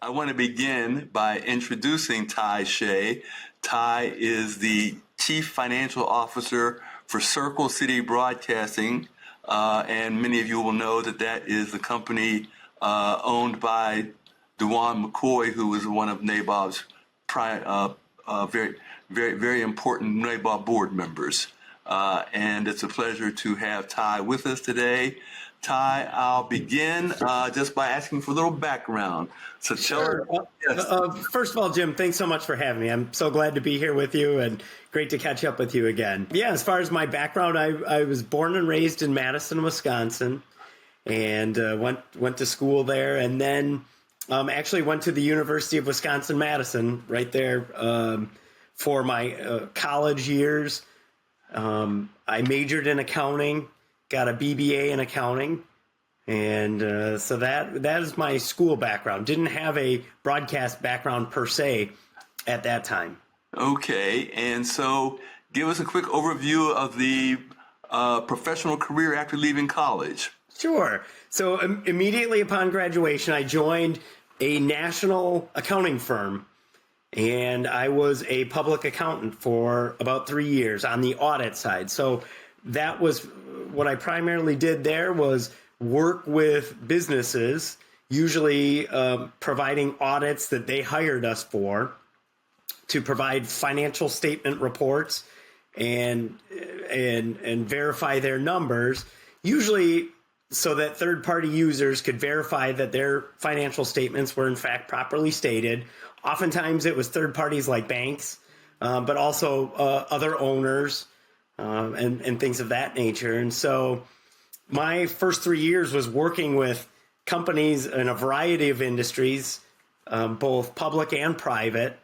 I want to begin by introducing Ty Shea. Ty is the Chief Financial Officer for Circle City Broadcasting, and many of you will know that is the company owned by Dewan McCoy, who was one of NABOB's very, very, very important NABOB board members. And it's a pleasure to have Ty with us today. Ty, I'll begin just by asking for a little background. So sure. First of all, Jim, thanks so much for having me. I'm so glad to be here with you and great to catch up with you again. Yeah, as far as my background, I was born and raised in Madison, Wisconsin, and went to school there, and then actually went to the University of Wisconsin-Madison right there for my college years. I majored in accounting, got a BBA in accounting, and so that is my school background. Didn't have a broadcast background per se at that time. Okay, and so give us a quick overview of the professional career after leaving college. Sure. So immediately upon graduation, I joined a national accounting firm, and I was a public accountant for about 3 years on the audit side. So that was what I primarily did there, was work with businesses, usually providing audits that they hired us for, to provide financial statement reports and verify their numbers, usually so that third-party users could verify that their financial statements were in fact properly stated. Oftentimes it was third parties like banks, but also other owners and things of that nature. And so my first 3 years was working with companies in a variety of industries, both public and private,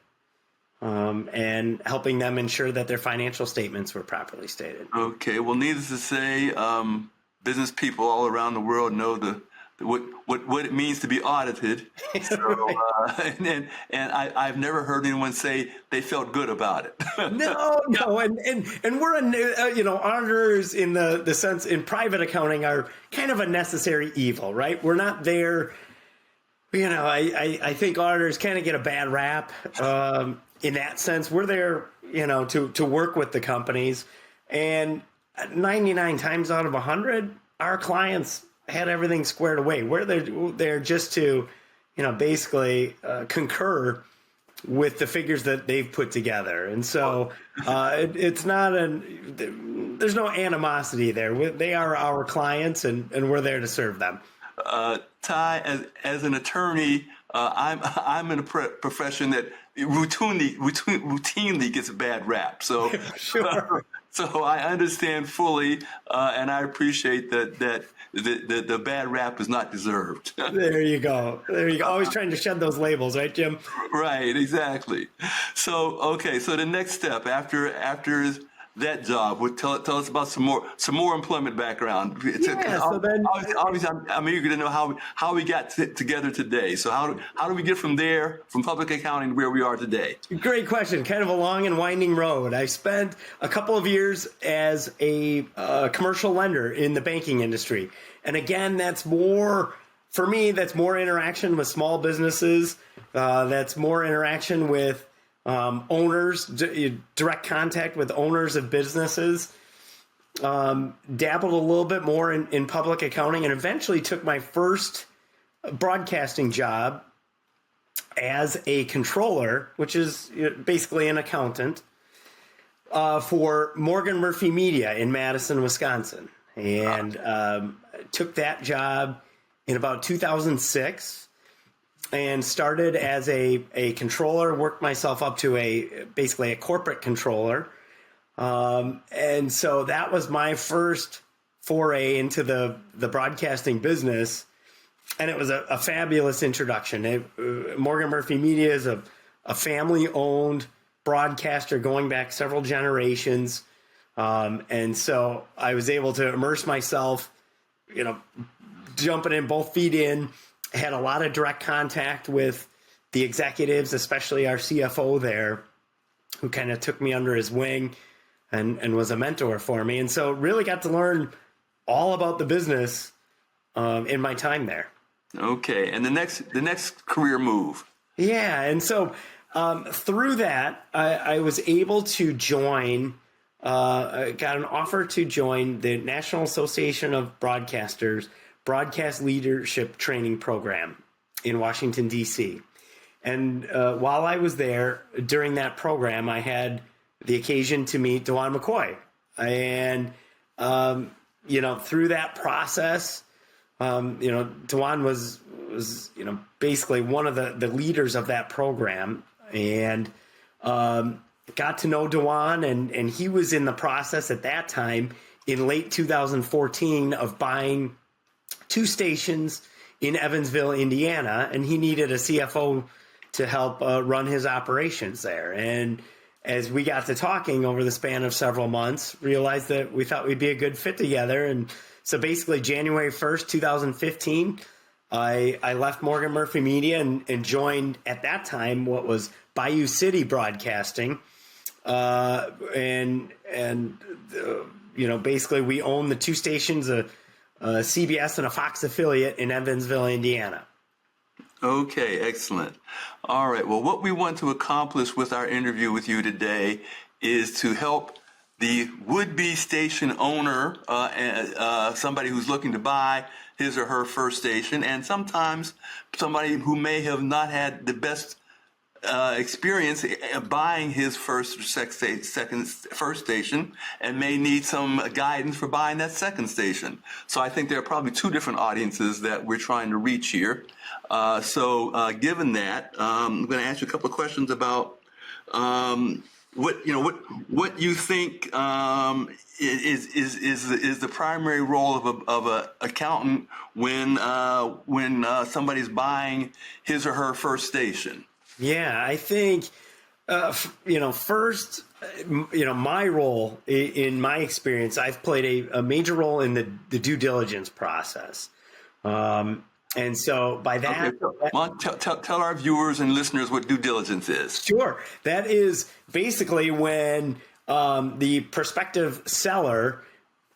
and helping them ensure that their financial statements were properly stated. Okay, well, needless to say, business people all around the world know what it means to be audited. So, right. and I've never heard anyone say they felt good about it. No, and we're auditors in the sense in private accounting are kind of a necessary evil, right? We're not there. I think auditors kind of get a bad rap in that sense. We're there, to work with the companies, and 99 times out of 100, our clients had everything squared away. We're there just to, basically concur with the figures that they've put together. And so it's not there's no animosity there. They are our clients, and we're there to serve them. Ty, as an attorney, I'm in a profession that routinely gets a bad rap. So sure. So I understand fully, and I appreciate that the bad rap is not deserved. There you go. Always trying to shed those labels, right, Jim? Right, exactly. So, okay, so the next step after that job, tell us about some more employment background. Yeah, so then obviously I'm eager to know how we got together today. So how do we get from there, from public accounting, to where we are today? Great question. Kind of a long and winding road. I spent a couple of years as a commercial lender in the banking industry, and again, that's more interaction with small businesses. That's more interaction with owners, direct contact with owners of businesses, dabbled a little bit more in public accounting, and eventually took my first broadcasting job as a controller, which is basically an accountant, for Morgan Murphy Media in Madison, Wisconsin. And took that job in about 2006. And started as a controller, worked myself up to basically a corporate controller. And so that was my first foray into the broadcasting business. And it was a fabulous introduction. Morgan Murphy Media is a family-owned broadcaster going back several generations. And so I was able to immerse myself, jumping in, both feet in. Had a lot of direct contact with the executives, especially our CFO there, who kind of took me under his wing and was a mentor for me. And so really got to learn all about the business in my time there. Okay. And the next career move? Yeah, and so through that, I was able to join. I got an offer to join the National Association of Broadcasters Broadcast Leadership Training Program in Washington, D.C. And while I was there during that program, I had the occasion to meet DeJuan McCoy. And, through that process, DeJuan was basically one of the leaders of that program, and got to know DeJuan, and he was in the process at that time in late 2014 of buying 2 stations in Evansville, Indiana, and he needed a CFO to help run his operations there. And as we got to talking over the span of several months, realized that we thought we'd be a good fit together. And so basically January 1st, 2015, I left Morgan Murphy Media and joined at that time what was Bayou City Broadcasting. Basically we own the 2 stations, a CBS and a Fox affiliate in Evansville, Indiana. Okay, excellent. All right. Well, what we want to accomplish with our interview with you today is to help the would-be station owner, somebody who's looking to buy his or her first station, and sometimes somebody who may have not had the best experience buying his first station and may need some guidance for buying that second station. So I think there are probably 2 different audiences that we're trying to reach here. Given that, I'm going to ask you a couple of questions about what you think is the primary role of a accountant when somebody's buying his or her first station. Yeah, I think, first, my role in my experience, I've played a major role in the due diligence process. And so by that, tell our viewers and listeners what due diligence is. Sure. That is basically when the prospective seller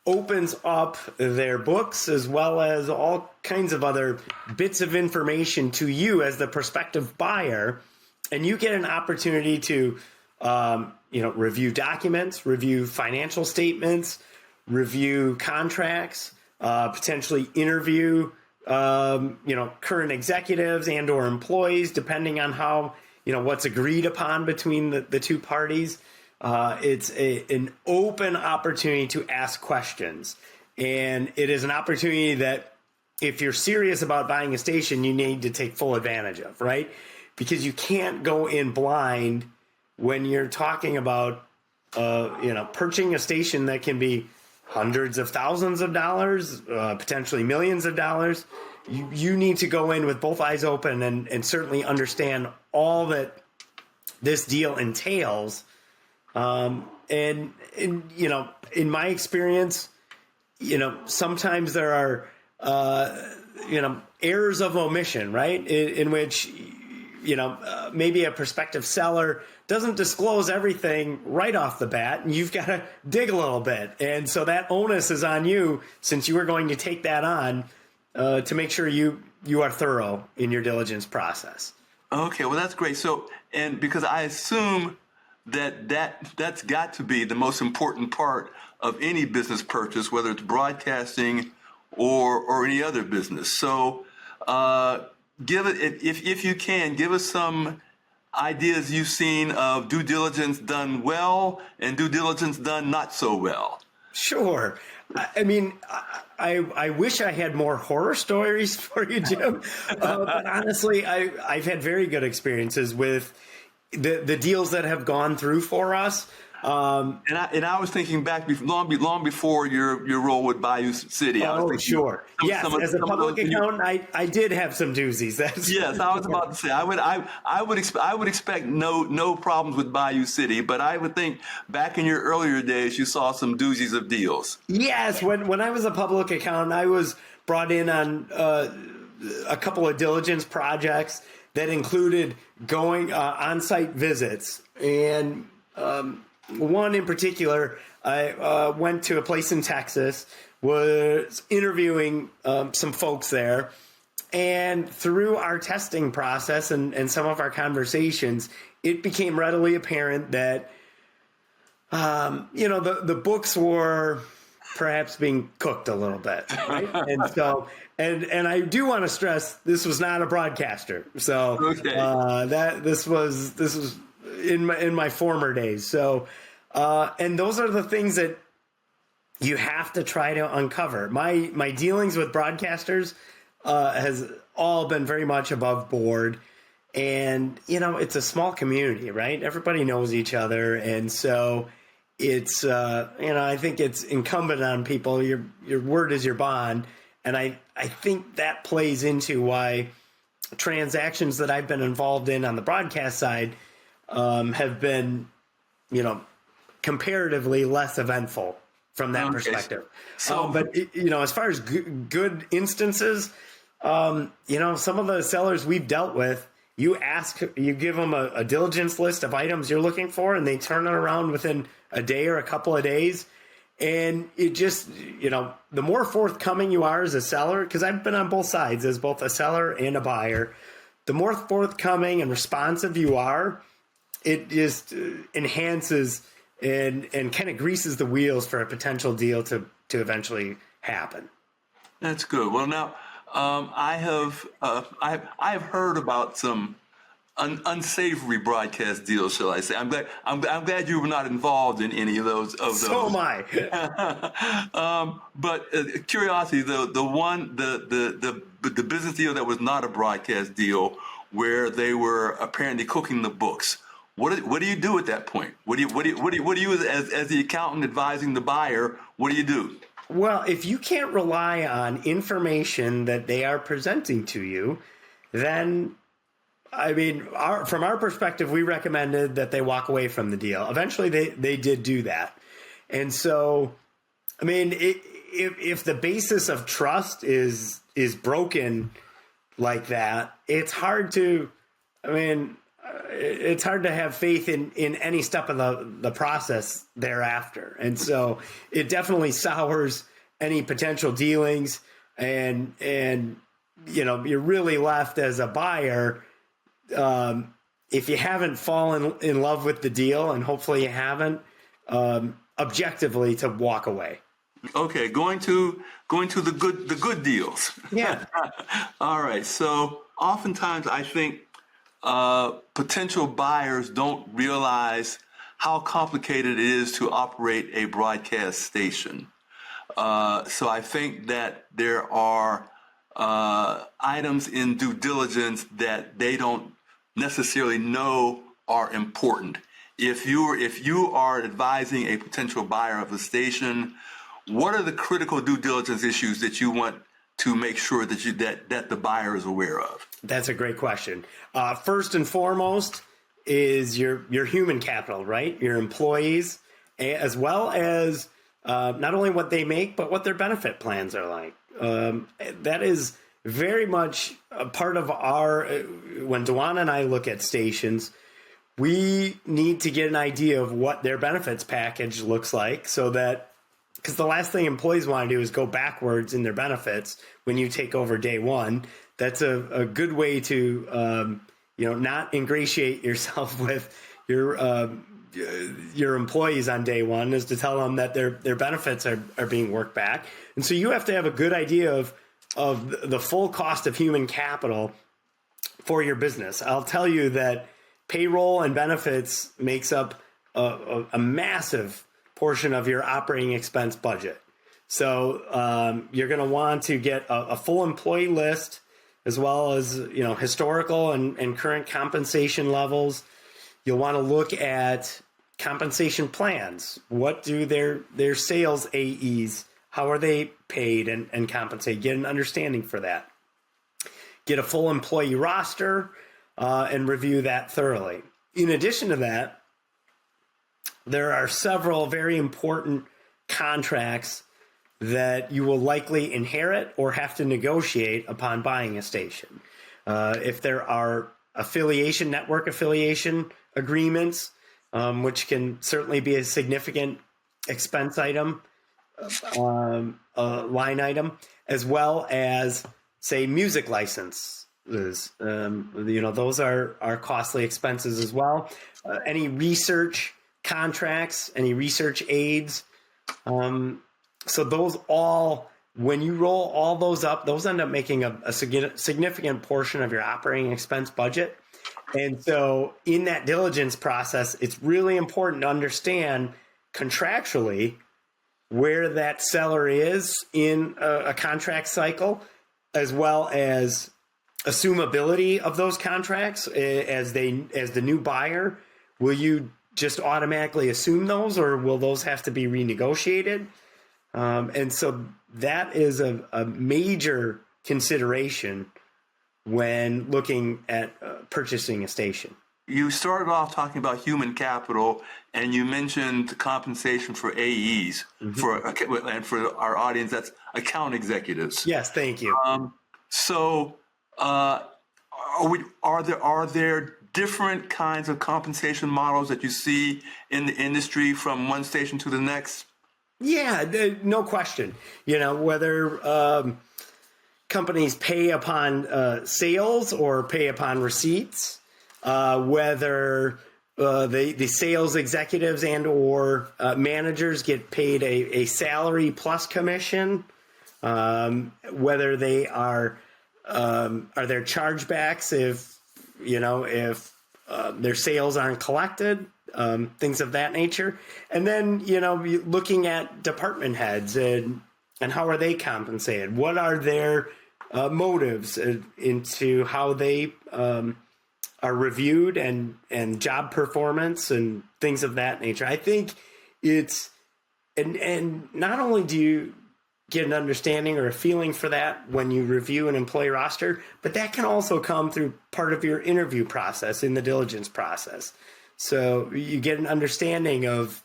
opens up their books as well as all kinds of other bits of information to you as the prospective buyer, and you get an opportunity to review documents, review financial statements, review contracts, potentially interview current executives and or employees, depending on how what's agreed upon between the 2 parties. It's an open opportunity to ask questions, and it is an opportunity that if you're serious about buying a station, you need to take full advantage of, right? Because you can't go in blind when you're talking about purchasing a station that can be hundreds of thousands of dollars, potentially millions of dollars. You need to go in with both eyes open and certainly understand all that this deal entails. In my experience, sometimes there are, errors of omission, right? In which, maybe a prospective seller doesn't disclose everything right off the bat, and you've got to dig a little bit. And so that onus is on you, since you are going to take that on, to make sure you are thorough in your diligence process. Okay, well, that's great. So, and because I assume that's got to be the most important part of any business purchase, whether it's broadcasting or any other business. So, if you can, give us some ideas you've seen of due diligence done well and due diligence done not so well. Sure. I mean, I wish I had more horror stories for you, Jim. But honestly, I've had very good experiences with the deals that have gone through for us. And I was thinking back long before your role with Bayou City. I was thinking, sure. Yes, as a public accountant, I did have some doozies. Yes, I was about to say I would expect no problems with Bayou City, but I would think back in your earlier days you saw some doozies of deals. Yes, when I was a public accountant, I was brought in on a couple of diligence projects that included going on-site visits, and one in particular, I went to a place in Texas, was interviewing some folks there, And through our testing process and some of our conversations, it became readily apparent that, the books were perhaps being cooked a little bit, right? And so, and I do want to stress, this was not a broadcaster. So this was in my former days. So, and those are the things that you have to try to uncover. My dealings with broadcasters has all been very much above board. And, it's a small community, right? Everybody knows each other. And so it's, I think it's incumbent on people. Your word is your bond. And I think that plays into why transactions that I've been involved in on the broadcast side have been, comparatively less eventful from that perspective. But as far as good instances, some of the sellers we've dealt with, you give them a diligence list of items you're looking for, and they turn it around within a day or a couple of days. And it just, the more forthcoming you are as a seller, because I've been on both sides as both a seller and a buyer, the more forthcoming and responsive you are, it just enhances and kind of greases the wheels for a potential deal to eventually happen. That's good. Well, now I have heard about some unsavory broadcast deals, shall I say? I'm glad you were not involved in any of those. So am I. But curiosity, the business deal that was not a broadcast deal, where they were apparently cooking the books. What do you do at that point? What do you as the accountant advising the buyer? What do you do? Well, if you can't rely on information that they are presenting to you, then, from our perspective, we recommended that they walk away from the deal. Eventually, they did do that. And so, if the basis of trust is broken like that, it's hard to have faith in any step of the process thereafter. And so it definitely sours any potential dealings, and you're really left as a buyer, if you haven't fallen in love with the deal, and hopefully you haven't, objectively, to walk away. Okay, going to the good deals. Yeah. All right. So oftentimes I think potential buyers don't realize how complicated it is to operate a broadcast station. So I think that there are items in due diligence that they don't necessarily know are important. If you are advising a potential buyer of a station, what are the critical due diligence issues that you want to make sure that the buyer is aware of? That's a great question. First and foremost is your human capital, right? Your employees, as well as not only what they make, but what their benefit plans are like. That is very much a part of when Dewan and I look at stations, we need to get an idea of what their benefits package looks like, so that, because the last thing employees want to do is go backwards in their benefits when you take over day one. That's a good way to, not ingratiate yourself with your employees on day one, is to tell them that their benefits are being worked back. And so you have to have a good idea of the full cost of human capital for your business. I'll tell you that payroll and benefits makes up a massive portion of your operating expense budget. So you're going to want to get a full employee list, as well as historical and current compensation levels. You'll want to look at compensation plans. What do their sales AEs, how are they paid and compensated? Get an understanding for that. Get a full employee roster and review that thoroughly. In addition to that, there are several very important contracts that you will likely inherit or have to negotiate upon buying a station. If there are network affiliation agreements, which can certainly be a significant expense item, line item, as well as say music licenses. Those are costly expenses as well. Any research contracts, any research aids. So those all, when you roll all those up, those end up making a significant portion of your operating expense budget. And so in that diligence process, it's really important to understand contractually where that seller is in a contract cycle, as well as assumability of those contracts as the new buyer. Will you just automatically assume those, or will those have to be renegotiated? And so that is a major consideration when looking at purchasing a station. You started off talking about human capital, and you mentioned compensation for AEs. And for our audience, that's account executives. Yes, thank you. Are there different kinds of compensation models that you see in the industry from one station to the next? Yeah, no question. Whether companies pay upon sales or pay upon receipts, whether the sales executives and or managers get paid a salary plus commission, whether they are there chargebacks if their sales aren't collected, things of that nature. And then, looking at department heads and how are they compensated? What are their motives into how they are reviewed and job performance and things of that nature. I think it's, and not only do you get an understanding or a feeling for that when you review an employee roster, but that can also come through part of your interview process in the diligence process. So you get an understanding of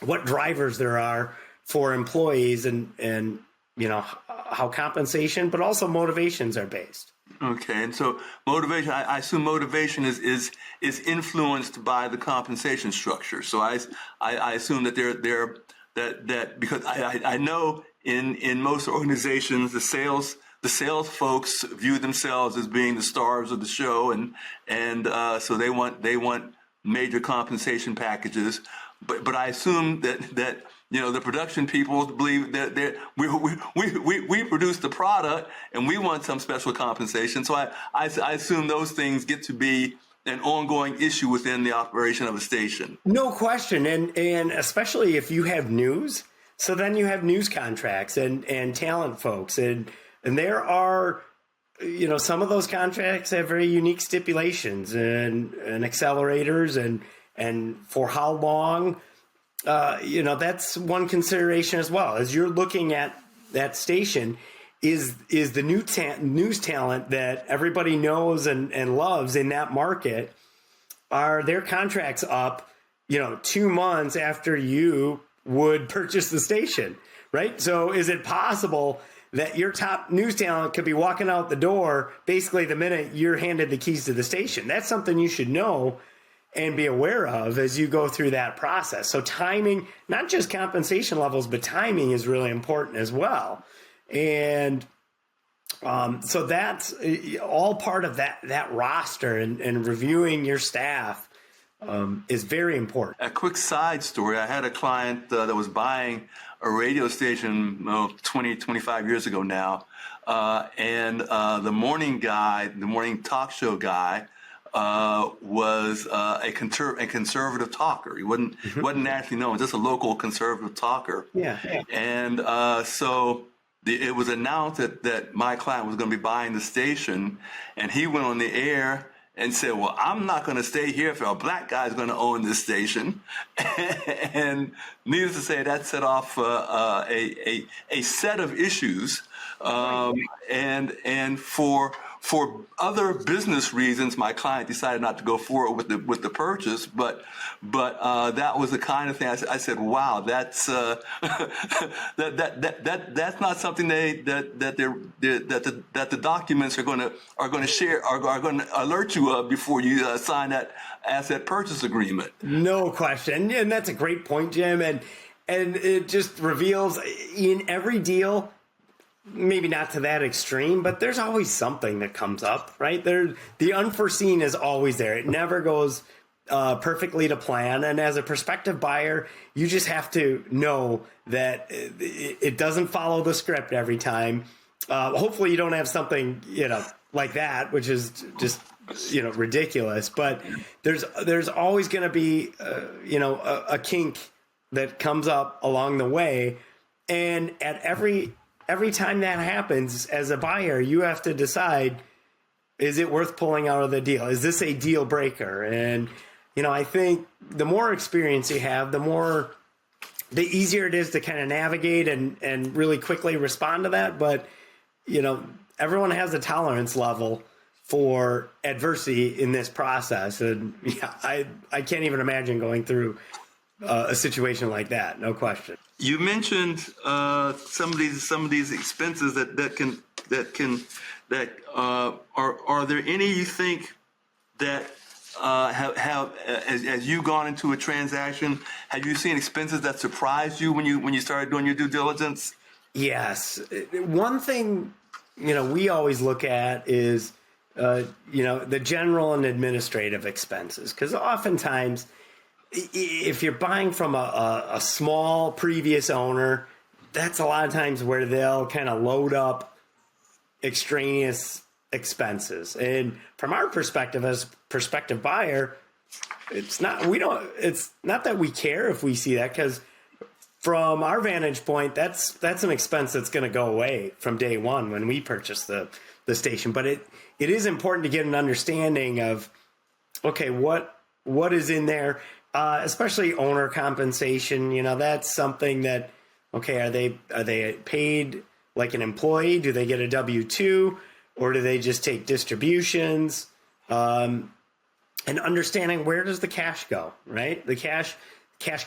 what drivers there are for employees and how compensation, but also motivations are based. Okay, and so motivation, I assume motivation is influenced by the compensation structure. So I assume that that because I know in most organizations the sales folks view themselves as being the stars of the show, and so they want major compensation packages. But I assume that the production people believe that we produce the product and we want some special compensation. So I assume those things get to be an ongoing issue within the operation of a station. No question. And especially if you have news. So then you have news contracts and talent folks. And there are, some of those contracts have very unique stipulations and accelerators and for how long. That's one consideration as well. As you're looking at that station, is the news talent that everybody knows and loves in that market, are their contracts up, 2 months after you would purchase the station, right? So is it possible that your top news talent could be walking out the door basically the minute you're handed the keys to the station? That's something you should know and be aware of as you go through that process. So timing, not just compensation levels, but timing is really important as well. And so that's all part of that roster and reviewing your staff is very important. A quick side story. I had a client that was buying a radio station 20, 25 years ago now. And the morning talk show guy, was a conservative talker. He wasn't nationally known, just a local conservative talker. Yeah. And so it was announced that my client was going to be buying the station, and he went on the air and said, "Well, I'm not going to stay here if a black guy is going to own this station." And needless to say, that set off a set of issues, and for other business reasons, my client decided not to go forward with the purchase. But that was the kind of thing I said, "Wow, that's that's not something that the documents are going to share are going to alert you of before you sign that asset purchase agreement." No question, and that's a great point, Jim. And it just reveals in every deal, maybe not to that extreme, but there's always something that comes up, right? The unforeseen is always there. It never goes perfectly to plan. And as a prospective buyer, you just have to know that it doesn't follow the script every time. Hopefully you don't have something, like that, which is just, ridiculous. But there's always going to be, a kink that comes up along the way. And at every time that happens, as a buyer, you have to decide, is it worth pulling out of the deal? Is this a deal breaker? And, I think the more experience you have, the easier it is to kind of navigate and really quickly respond to that. But, everyone has a tolerance level for adversity in this process. And I can't even imagine going through a situation like that. No question. You mentioned some of these expenses are there any you think that have as you gone into a transaction, have you seen expenses that surprised you when you started doing your due diligence? Yes. One thing we always look at is the general and administrative expenses, because oftentimes, if you're buying from a small previous owner, that's a lot of times where they'll kind of load up extraneous expenses. And from our perspective as prospective buyer, it's not that we care if we see that, because from our vantage point, that's an expense that's going to go away from day one when we purchase the station. But it is important to get an understanding of, okay, what is in there. Especially owner compensation, that's something that, okay, are they paid like an employee? Do they get a W-2, or do they just take distributions? And understanding, where does the cash go, right? The cash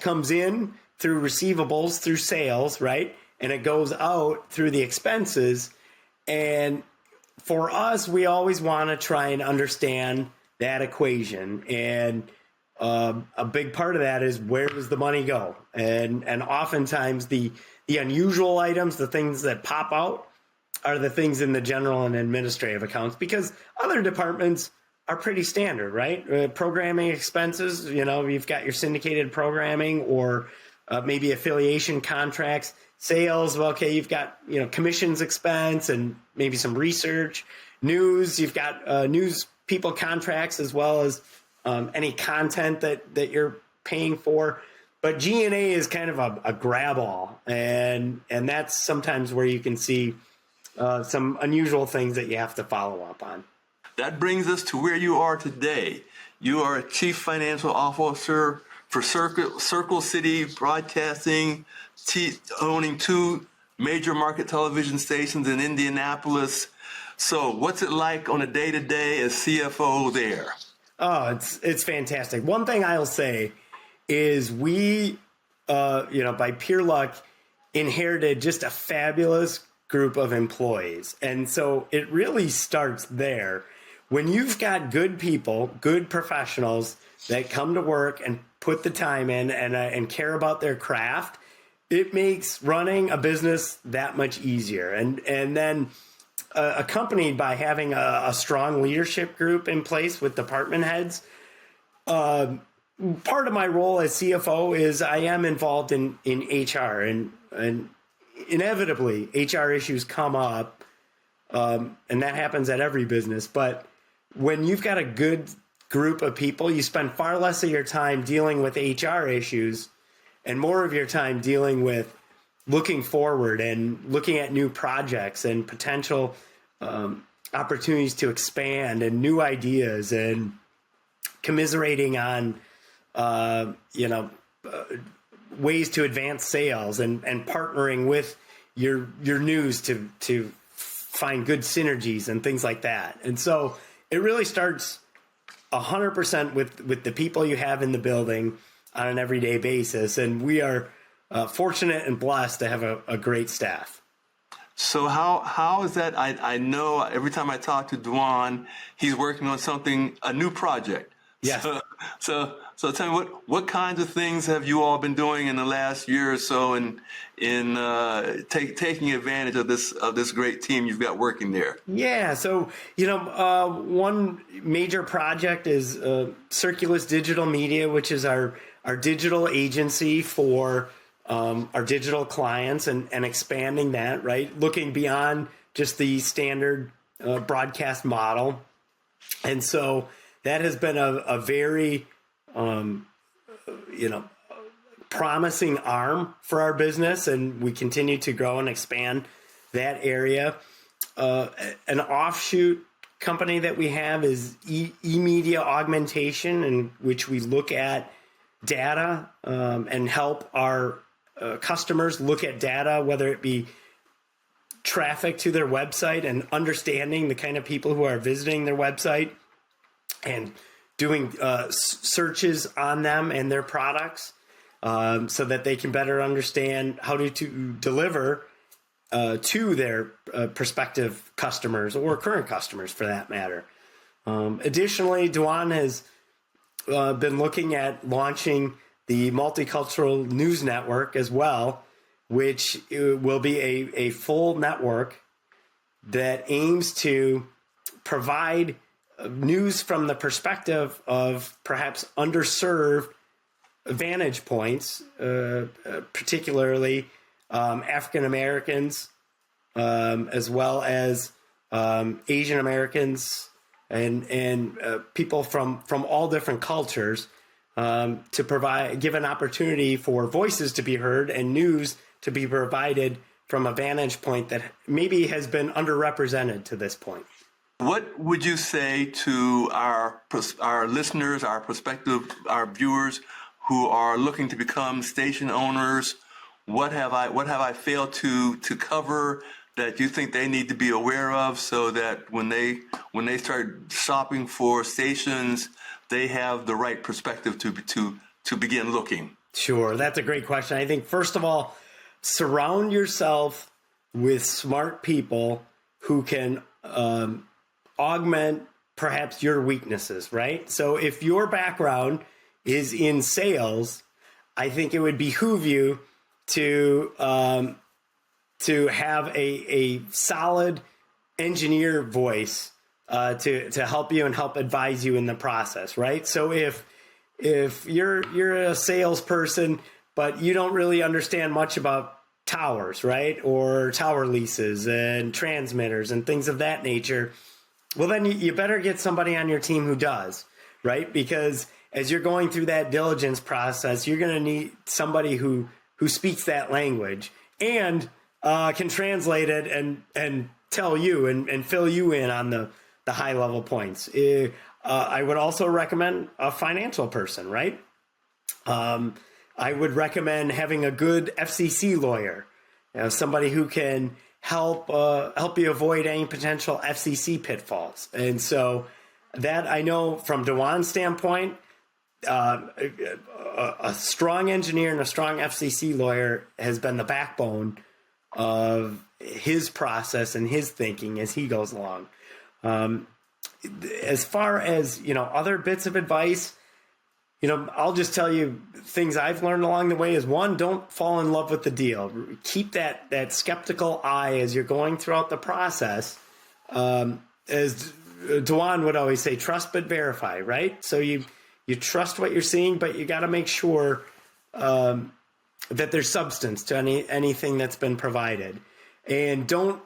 comes in through receivables, through sales, right? And it goes out through the expenses. And for us, we always want to try and understand that equation. And a big part of that is, where does the money go? And oftentimes the unusual items, the things that pop out, are the things in the general and administrative accounts, because other departments are pretty standard, right? Programming expenses, you've got your syndicated programming, or maybe affiliation contracts. Sales, well, okay, you've got commissions expense and maybe some research. News, you've got news people contracts, as well as any content that you're paying for. But G&A is kind of a grab all, and that's sometimes where you can see some unusual things that you have to follow up on. That brings us to where you are today. You are a chief financial officer for Circle City Broadcasting, owning 2 major market television stations in Indianapolis. So what's it like on a day-to-day as CFO there? Oh, it's fantastic. One thing I'll say is we, by pure luck, inherited just a fabulous group of employees. And so it really starts there. When you've got good people, good professionals that come to work and put the time in and care about their craft, it makes running a business that much easier. And then accompanied by having a strong leadership group in place with department heads. Part of my role as CFO is I am involved in HR, and inevitably HR issues come up, and that happens at every business. But when you've got a good group of people, you spend far less of your time dealing with HR issues and more of your time dealing with looking forward and looking at new projects and potential opportunities to expand and new ideas, and commiserating on, ways to advance sales and partnering with your news to find good synergies and things like that. And so it really starts 100% with the people you have in the building on an everyday basis. And we are fortunate and blessed to have a great staff. So how is that? I know every time I talk to Dwan, he's working on a new project. Yes. So tell me what kinds of things have you all been doing in the last year or so in taking advantage of this great team you've got working there? Yeah, so one major project is Circulus Digital Media, which is our digital agency for our digital clients and expanding that, right? Looking beyond just the standard broadcast model. And so that has been a very, promising arm for our business, and we continue to grow and expand that area. An offshoot company that we have is eMedia Augmentation, in which we look at data and help our customers look at data, whether it be traffic to their website and understanding the kind of people who are visiting their website and doing searches on them and their products so that they can better understand how to deliver to their prospective customers or current customers for that matter. Additionally, Dewan has been looking at launching the Multicultural News Network as well, which will be a full network that aims to provide news from the perspective of perhaps underserved vantage points, particularly African Americans, as well as Asian Americans and people from all different cultures, to give an opportunity for voices to be heard and news to be provided from a vantage point that maybe has been underrepresented to this point. What would you say to our listeners, our viewers who are looking to become station owners? What have I failed to cover that you think they need to be aware of, so that when they start shopping for stations, they have the right perspective to begin looking? Sure, that's a great question. I think first of all, surround yourself with smart people who can augment perhaps your weaknesses, right? So if your background is in sales, I think it would behoove you to have a solid engineer voice to help you and help advise you in the process, right? So if you're a salesperson, but you don't really understand much about towers, right, or tower leases and transmitters and things of that nature, well, then you better get somebody on your team who does, right? Because as you're going through that diligence process, you're going to need somebody who speaks that language and can translate it and tell you and fill you in on the high level points. I would also recommend a financial person, right? I would recommend having a good FCC lawyer, somebody who can help you avoid any potential FCC pitfalls. And so that, I know from Dewan's standpoint, a strong engineer and a strong FCC lawyer has been the backbone of his process and his thinking as he goes along. As far as, other bits of advice, I'll just tell you things I've learned along the way is, one, don't fall in love with the deal. Keep that skeptical eye as you're going throughout the process. As Dewan would always say, trust but verify, right? So you trust what you're seeing, but you got to make sure that there's substance to anything that's been provided. And don't,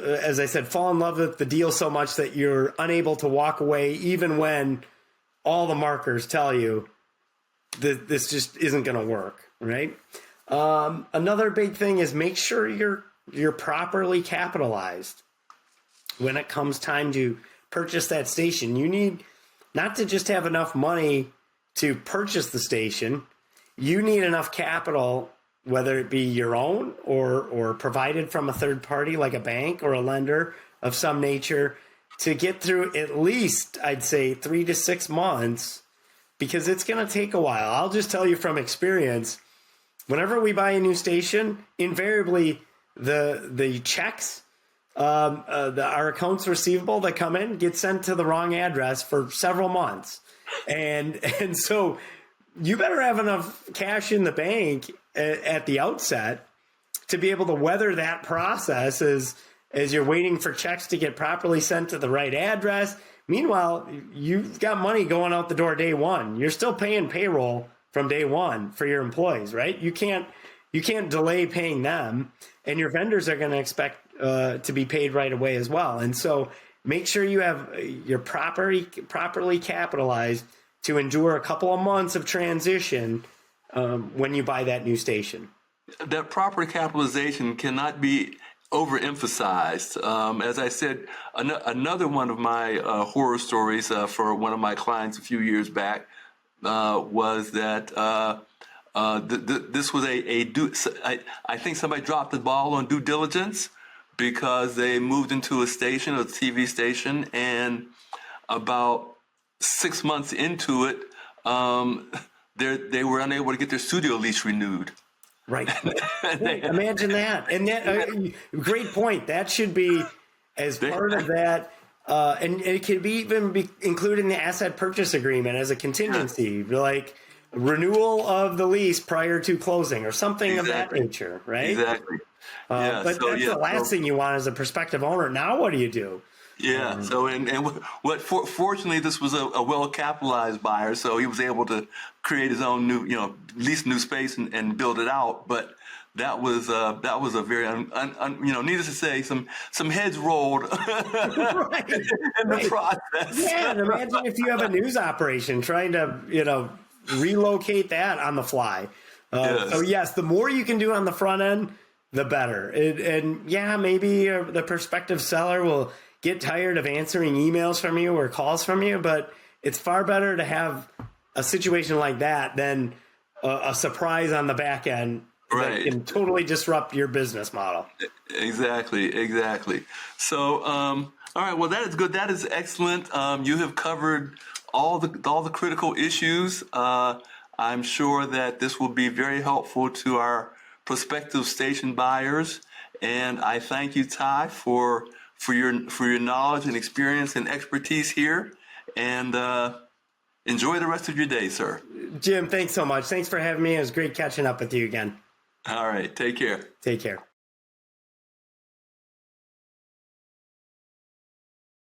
as I said, fall in love with the deal so much that you're unable to walk away even when all the markers tell you that this just isn't going to work, right? Another big thing is make sure you're properly capitalized when it comes time to purchase that station. You need not to just have enough money to purchase the station. You need enough capital, whether it be your own or provided from a third party like a bank or a lender of some nature, to get through at least, I'd say, 3 to 6 months, because it's going to take a while. I'll just tell you from experience, whenever we buy a new station, invariably the checks our accounts receivable that come in get sent to the wrong address for several months. And so you better have enough cash in the bank at the outset to be able to weather that process as you're waiting for checks to get properly sent to the right address. Meanwhile, you've got money going out the door day one. You're still paying payroll from day one for your employees, right? You can't delay paying them, and your vendors are going to expect to be paid right away as well. And so make sure you're properly capitalized to endure a couple of months of transition when you buy that new station. That proper capitalization cannot be overemphasized. As I said, another one of my horror stories for one of my clients a few years back was that this was I think somebody dropped the ball on due diligence because they moved into a TV station, and about 6 months into it, they were unable to get their studio lease renewed. Right. Imagine that. And that, great point. That should be as part of that. And it could even be included in the asset purchase agreement as a contingency, like renewal of the lease prior to closing or something of that nature, right? Exactly. But that's the last thing you want as a prospective owner. Now what do you do? Yeah. Fortunately, this was a well-capitalized buyer, so he was able to create his own lease new space and build it out. But that was a very needless to say, some heads rolled right. in the process. Yeah, and imagine if you have a news operation trying to relocate that on the fly. Yes. So yes, the more you can do on the front end, the better. Maybe the prospective seller will get tired of answering emails from you or calls from you, but it's far better to have a situation like that than a surprise on the back end that can totally disrupt your business model. Exactly. So, all right. Well, that is good. That is excellent. You have covered all the critical issues. I'm sure that this will be very helpful to our prospective station buyers. And I thank you, Ty, for your knowledge and experience and expertise here. And enjoy the rest of your day, sir. Jim, thanks so much. Thanks for having me. It was great catching up with you again. All right. Take care. Take care.